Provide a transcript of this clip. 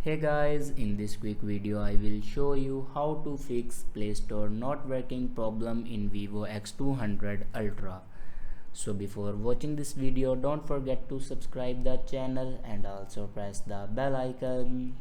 Hey guys, in this quick video I will show you how to fix Play Store not working problem in Vivo X200 Ultra. So before watching this video, don't forget to subscribe the channel and also press the bell icon.